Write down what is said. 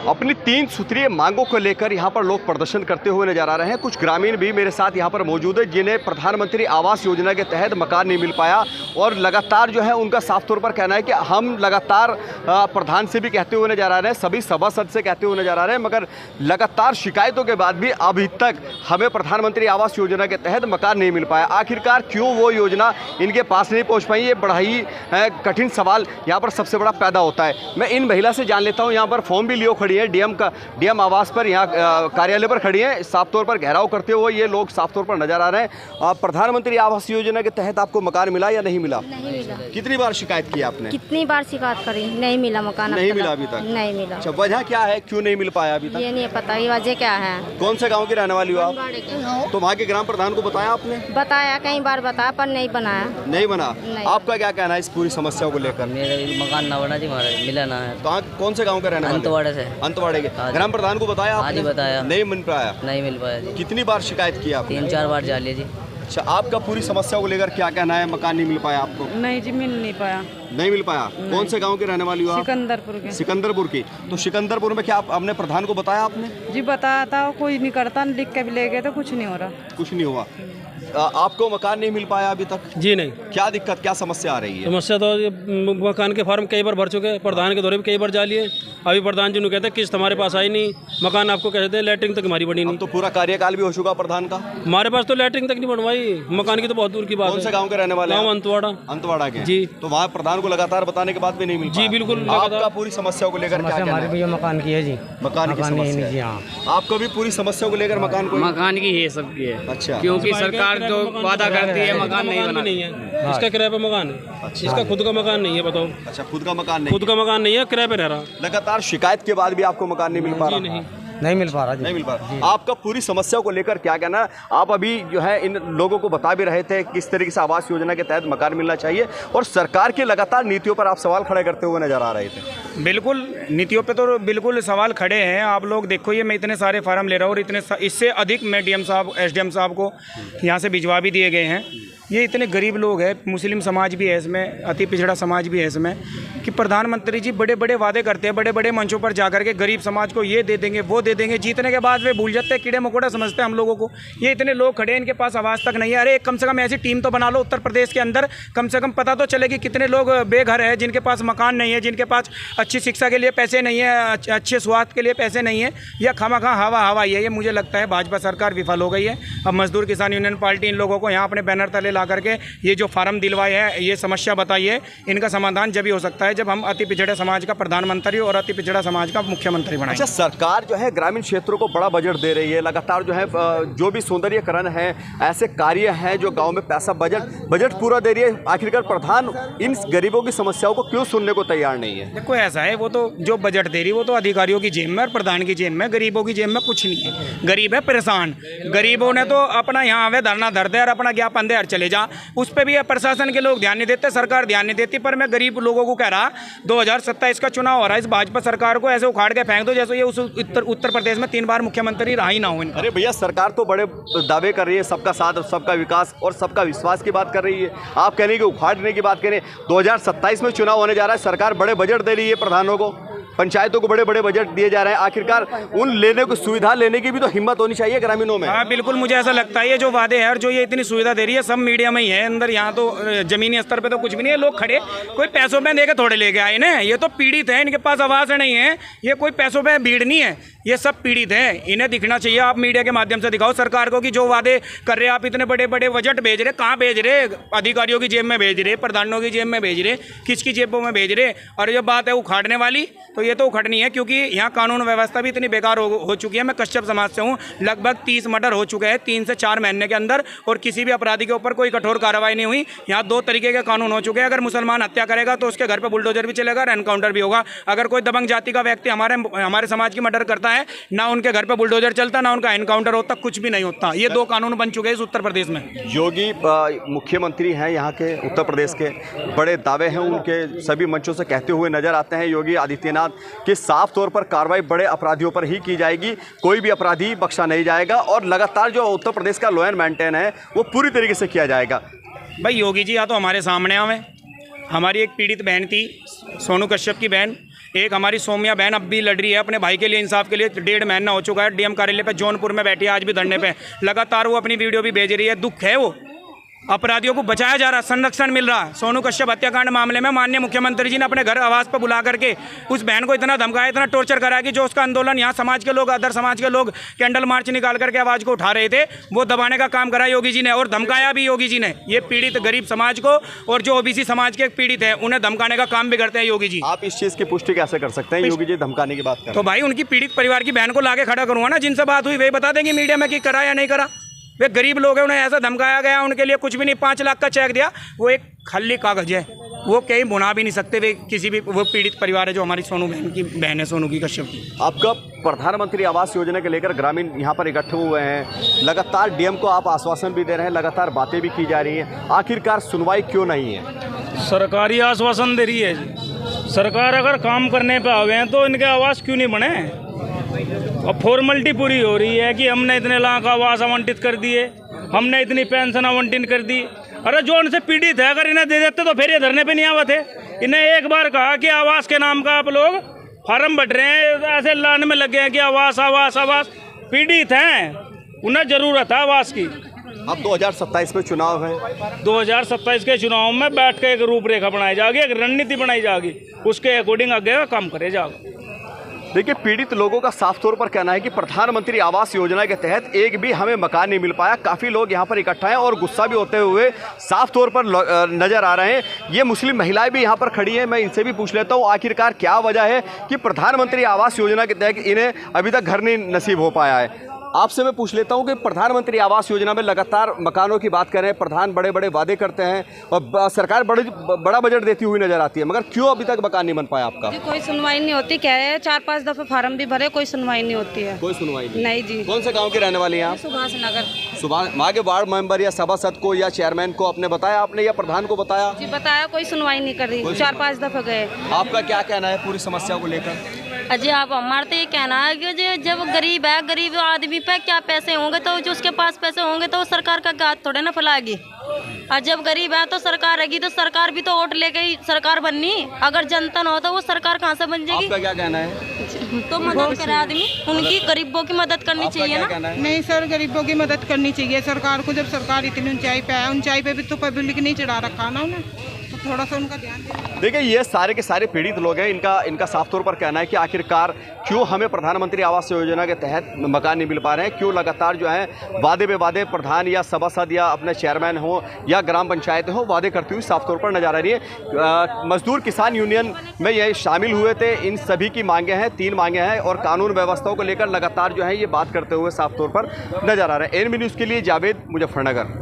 अपनी 3 सूत्रीय मांगों को लेकर यहां पर लोग प्रदर्शन करते हुए नजर आ रहे हैं। कुछ ग्रामीण भी मेरे साथ यहां पर मौजूद है जिन्हें प्रधानमंत्री आवास योजना के तहत मकान नहीं मिल पाया और लगातार जो है उनका साफ तौर पर कहना है कि हम लगातार प्रधान से भी कहते हुए नजर आ रहे हैं, सभी सभासद से कहते हुए नजर आ रहे हैं, मगर लगातार शिकायतों के बाद भी अभी तक हमें प्रधानमंत्री आवास योजना के तहत मकान नहीं मिल पाया। आखिरकार क्यों वो योजना इनके पास नहीं पहुँच पाई, ये बड़ा ही कठिन सवाल यहाँ पर सबसे बड़ा पैदा होता है। मैं इन महिला से जान लेता हूँ, यहाँ पर फॉर्म भी लियो खड़ी है, डीएम आवास पर, यहाँ कार्यालय पर खड़ी है, साफ तौर पर घेराव करते हुए ये लोग साफ तौर पर नजर आ रहे हैं। प्रधानमंत्री आवास योजना के तहत आपको मकान मिला या नहीं मिला? नहीं मिला। कितनी बार शिकायत की आपने? कितनी बार शिकायत करी, नहीं मिला मकान। नहीं मिला अभी तक? नहीं मिला। अच्छा, वजह क्या है, क्यों नहीं मिल पाया अभी तक? ये नहीं पता, ये वजह क्या है। कौन से गाँव की रहने वाली हो आप? तो वहाँ के ग्राम प्रधान को बताया आपने? बताया, कई बार बताया पर नहीं बनाया। नहीं बना। आपका क्या कहना है इस पूरी समस्या को लेकर? मेरे मकान ना बना जी, हमारा मिला ना है। तो कौन से गांव का रहने वाले? अंतवाड़े से। अंतवाड़े के ग्राम प्रधान को बताया आपने? हाँ जी बताया। नहीं मिल पाया? नहीं मिल पाया जी। कितनी बार शिकायत की आपने? 3-4 बार जा लिया जी। अच्छा, आपका पूरी समस्या को लेकर क्या कहना है? मकान नहीं मिल पाया आपको? नहीं जी, मिल नहीं पाया। नहीं मिल पाया। कौन से गांव के रहने वाली हो आप? सिकंदरपुर के। सिकंदरपुर की। तो सिकंदरपुर में क्या आप अपने प्रधान को बताया आपने? जी बताया था, कोई नहीं करता, लिख के भी ले गए तो कुछ नहीं हो रहा। कुछ नहीं हुआ। आपको मकान नहीं मिल पाया अभी तक? जी नहीं। क्या दिक्कत, क्या समस्या आ रही है? समस्या तो ये मकान के फॉर्म कई बार भर चुके हैं, प्रधान के दौरे भी कई बार जा लिए। अभी प्रधान जी ने कहते हैं किस्त हमारे पास आई नहीं, मकान आपको कहते हैं लैटरिंग तक हमारी बनी नहीं। तो पूरा कार्यकाल भी हो चुका प्रधान का? हमारे पास तो लैटरिंग तक नहीं बनवाई, मकान की तो बहुत दूर की बात है। कौन से गाँव के रहने वाले? गाँव अंतवाड़ा। अंतवाड़ा के जी। तो वहाँ प्रधान को लगातार बताने के बाद भी नहीं मिल जी बिल्कुल। आपका पूरी समस्या को लेकर क्या कहना है? मकान की है जी। मकान की समस्या है। आपको भी पूरी समस्या को लेकर मकान की है, सबकी है। अच्छा, क्योंकि सरकार जो वादा करती है मकान नहीं है, इसका किराए पे मकान है। इसका खुद का मकान नहीं है, बताओ। अच्छा, खुद का मकान नहीं? खुद का मकान नहीं है, किराए पे रह रहा। लगातार शिकायत के बाद भी आपको मकान नहीं मिल पा रहा? नहीं मिल पा रहा जी। नहीं मिल पा रहा। आपका पूरी समस्या को लेकर क्या कहना? आप अभी जो है इन लोगों को बता भी रहे थे किस तरीके से आवास योजना के तहत मकान मिलना चाहिए और सरकार की लगातार नीतियों पर आप सवाल खड़े करते हुए नजर आ रहे थे। बिल्कुल, नीतियों पे तो बिल्कुल सवाल खड़े हैं। आप लोग देखो, ये मैं इतने सारे फार्म ले रहा हूँ और इससे अधिक मैं डीएम साहब, एसडीएम साहब को यहाँ से भिजवा भी दिए गए हैं। ये इतने गरीब लोग हैं, मुस्लिम समाज भी है इसमें, अति पिछड़ा समाज भी है इसमें, कि प्रधानमंत्री जी बड़े बड़े वादे करते हैं, बड़े बड़े मंचों पर जाकर के गरीब समाज को ये दे देंगे, वो दे देंगे, जीतने के बाद वे भूल जाते हैं, कीड़े मकोड़ा समझते हैं हम लोगों को। ये इतने लोग खड़े हैं, इनके पास आवाज़ तक नहीं है। अरे कम से कम ऐसी टीम तो बना लो उत्तर प्रदेश के अंदर, कम से कम पता तो चले कि कितने लोग बेघर है, जिनके पास मकान नहीं है, जिनके पास अच्छी शिक्षा के लिए पैसे नहीं है, अच्छे स्वास्थ्य के लिए पैसे नहीं है, या खामा हवा ही है। ये मुझे लगता है भाजपा सरकार विफल हो गई है। अब मजदूर किसान यूनियन पार्टी इन लोगों को यहाँ अपने बैनर तले ला करके ये जो फार्म दिलवाए है, ये समस्या बताई है, इनका समाधान जब ही हो सकता है जब हम अति पिछड़े समाज का प्रधानमंत्री और अति पिछड़ा समाज का मुख्यमंत्री बनाएं। अच्छा, सरकार जो है ग्रामीण क्षेत्रों को बड़ा बजट दे रही है, लगातार जो है जो भी सौंदर्यीकरण है, ऐसे कार्य हैं जो गांव में पैसा बजट पूरा दे रही है। आखिरकार प्रधान इन गरीबों की समस्याओं को क्यों सुनने को तैयार नहीं है? देखो ऐसा है, वो तो जो बजट दे रही है वो तो अधिकारियों की जेब में और प्रधान की जेब में, गरीबों की जेब में कुछ नहीं है। गरीब है परेशान, गरीबों ने तो अपना यहाँ आवे धरना धर दे और अपना ज्ञापन दे और चले जा, उस पर भी प्रशासन के लोग ध्यान नहीं देते, सरकार ध्यान नहीं देती। पर मैं गरीब लोगों को कह रहा, 2027 का चुनाव हो रहा है, इस भाजपा सरकार को ऐसे उखाड़ के फेंक दो जैसे ये उस उत्तर प्रदेश में 3 बार मुख्यमंत्री रहा ही ना हो इनका। अरे भैया, सरकार तो बड़े दावे कर रही है, सबका साथ और सबका विकास और सबका विश्वास की बात कर रही है। आप कह रहे हैं कि उखाड़ने की बात करें, 2027 में चुनाव होने जा रहा है, सरकार बड़े बजट दे रही है प्रधानों को, पंचायतों को बड़े बड़े बजट दिए जा रहे हैं। आखिरकार उन लेने को सुविधा लेने की भी तो हिम्मत होनी चाहिए ग्रामीणों में। हाँ बिल्कुल, मुझे ऐसा लगता है ये जो वादे हैं और जो ये इतनी सुविधा दे रही है सब मीडिया में ही है, अंदर यहाँ तो जमीनी स्तर पे तो कुछ भी नहीं है। लोग खड़े कोई पैसों में देके थोड़े लेके आए ना, ये तो पीड़ित है, इनके पास आवाज़ नहीं है, ये कोई पैसों पे भीड़ नहीं है, ये सब पीड़ित है। इन्हें दिखना चाहिए, आप मीडिया के माध्यम से दिखाओ सरकार को कि जो वादे कर रहे हैं आप, इतने बड़े बड़े बजट भेज रहे, कहाँ भेज रहे? अधिकारियों की जेब में भेज रहे, प्रधानों की जेब में भेज रहे, किसकी जेबों में भेज रहे? और ये बात है उखाड़ने वाली, तो ये तो उखड़नी है, क्योंकि यहाँ कानून व्यवस्था भी इतनी बेकार हो चुकी है। मैं कश्यप समाज से हूँ, लगभग 30 मर्डर हो चुके हैं 3 से 4 महीने के अंदर, और किसी भी अपराधी के ऊपर कोई कठोर कार्रवाई नहीं हुई। यहाँ 2 तरीके के कानून हो चुके हैं, अगर मुसलमान हत्या करेगा तो उसके घर पर बुलडोजर भी चलेगा और एनकाउंटर भी होगा। अगर कोई दबंग जाति का व्यक्ति हमारे समाज की मर्डर करता है, ना उनके घर पर बुलडोजर चलता, ना उनका एनकाउंटर होता, कुछ भी नहीं होता। ये 2 कानून बन चुके हैं इस उत्तर प्रदेश में। योगी मुख्यमंत्री हैं यहाँ के, उत्तर प्रदेश के, बड़े दावे हैं उनके, सभी मंचों से कहते हुए नजर आते हैं योगी आदित्यनाथ कि साफ तौर पर कार्रवाई बड़े अपराधियों पर ही की जाएगी, कोई भी अपराधी बख्शा नहीं जाएगा और लगातार जो उत्तर प्रदेश का लॉ एंड मेंटेन है वो पूरी तरीके से किया जाएगा। भाई योगी जी या तो हमारे सामने आवे, हमारी एक पीड़ित बहन थी, सोनू कश्यप की बहन, एक हमारी सौम्या बहन अब भी लड़ रही है अपने भाई के लिए, इंसाफ के लिए। 1.5 महीना हो चुका है, डीएम कार्यालय पे जौनपुर में बैठी है, आज भी धरने पे लगातार वो अपनी वीडियो भी भेज रही है। दुख है, वो अपराधियों को बचाया जा रहा, संरक्षण मिल रहा। सोनू कश्यप हत्याकांड मामले में माननीय मुख्यमंत्री जी ने अपने घर आवास पर बुला करके उस बहन को इतना धमकाया, इतना टॉर्चर कराया कि जो उसका आंदोलन यहाँ समाज के लोग, अदर समाज के लोग कैंडल मार्च निकाल करके आवाज़ को उठा रहे थे, वो दबाने का काम करा योगी जी ने, और धमकाया भी योगी जी ने। ये पीड़ित गरीब समाज को और जो ओबीसी समाज के पीड़ित हैं उन्हें धमकाने का काम भी करते हैं योगी जी। आप इस चीज़ की पुष्टि कैसे कर सकते हैं योगी जी धमकाने की बात करें? तो भाई उनकी पीड़ित परिवार की बहन को लाके खड़ा करूँगा ना, जिनसे बात हुई वही बता देंगे मीडिया में कि करा या नहीं करा। वे गरीब लोग हैं, उन्हें ऐसा धमकाया गया, उनके लिए कुछ भी नहीं, 5 लाख का चेक दिया, वो एक खाली कागज है, वो कहीं भुना भी नहीं सकते। वे किसी भी, वो पीड़ित परिवार है जो हमारी सोनू बहन की बहन है, सोनू की कश्यप की। आपका प्रधानमंत्री आवास योजना के लेकर ग्रामीण यहाँ पर इकट्ठे हुए हैं, लगातार डीएम को आप आश्वासन भी दे रहे हैं, लगातार बातें भी की जा रही हैं, आखिरकार सुनवाई क्यों नहीं है? सरकारी आश्वासन दे रही है जी। सरकार अगर काम करने पे आवे हैं तो इनके आवास क्यों नहीं बने? और फॉर्मेलिटी पूरी हो रही है कि हमने इतने लाख आवास आवंटित कर दिए, हमने इतनी पेंशन आवंटित कर दी। अरे जो उनसे पीड़ित है, अगर इन्हें दे देते तो फिर ये धरने पे नहीं आवा थे। इन्हें एक बार कहा कि आवास के नाम का आप लोग फार्म भर रहे हैं, ऐसे लाने में लगे हैं कि आवास आवास आवास। पीड़ित हैं, उन्हें ज़रूरत है आवास की। अब 2027 में चुनाव है, 2027 के चुनाव में बैठ के एक रूपरेखा बनाई जाएगी, एक रणनीति बनाई जाएगी, उसके अकॉर्डिंग आगे का काम करे जाएगा। देखिए, पीड़ित लोगों का साफ तौर पर कहना है कि प्रधानमंत्री आवास योजना के तहत एक भी हमें मकान नहीं मिल पाया। काफ़ी लोग यहाँ पर इकट्ठा हैं और गुस्सा भी होते हुए साफ तौर पर नज़र आ रहे हैं। ये मुस्लिम महिलाएं भी यहाँ पर खड़ी हैं, मैं इनसे भी पूछ लेता हूँ आखिरकार क्या वजह है कि प्रधानमंत्री आवास योजना के तहत इन्हें अभी तक घर नहीं नसीब हो पाया है। आपसे मैं पूछ लेता हूं कि प्रधानमंत्री आवास योजना में लगातार मकानों की बात कर रहे हैं, प्रधान बड़े बड़े वादे करते हैं और सरकार बड़ा बजट देती हुई नजर आती है, मगर क्यों अभी तक मकान नहीं बन पाया आपका? जी कोई सुनवाई नहीं होती, कह रहे हैं 4-5 दफे फार्म भी भरे, कोई सुनवाई नहीं होती है। कोई सुनवाई नहीं जी। कौन से गाँव के रहने वाले हैं आप? सुभाष नगर। वहाँ के वार्ड मेंबर या सभासद को या चेयरमैन को आपने बताया, आपने या प्रधान को बताया? जी बताया, कोई सुनवाई नहीं कर रही, 4-5 दफे गए। आपका क्या कहना है पूरी समस्या को लेकर? अजय आप हमारा तो ये कहना है कि जब गरीब है, गरीब आदमी पे क्या पैसे होंगे, तो जो उसके पास पैसे होंगे तो सरकार का गात थोड़े ना फैलाएगी। और जब गरीब है तो सरकार रहेगी, तो सरकार भी तो वोट लेके ही सरकार बननी। अगर जनता न हो तो वो सरकार कहाँ से बन जाएगी? आपका क्या कहना है? तो मदद करे आदमी, उनकी गरीबों की मदद करनी चाहिए ना। नहीं सर, गरीबों की मदद करनी चाहिए सरकार को। जब सरकार इतनी ऊंचाई पे है, ऊंचाई पे भी तो पब्लिक नहीं चढ़ा रखा ना उन्हें, तो थोड़ा सा उनका ध्यान देना। देखिए, ये सारे के सारे पीड़ित लोग हैं, इनका साफ तौर पर कहना है कि आखिरकार क्यों हमें प्रधानमंत्री आवास योजना के तहत मकान नहीं मिल पा रहे हैं, क्यों लगातार जो है वादे पे वादे प्रधान या सभासद या अपने चेयरमैन हो या ग्राम पंचायतें हो वादे करती हुई साफ तौर पर नजर आ रही है। मजदूर किसान यूनियन में ये शामिल हुए थे, इन सभी की मांगे हैं, 3 मांगे हैं और कानून व्यवस्थाओं को लेकर लगातार जो है ये बात करते हुए साफ तौर पर नजर आ रहे हैं। एनबी न्यूज़ के लिए जावेद, मुजफ्फरनगर।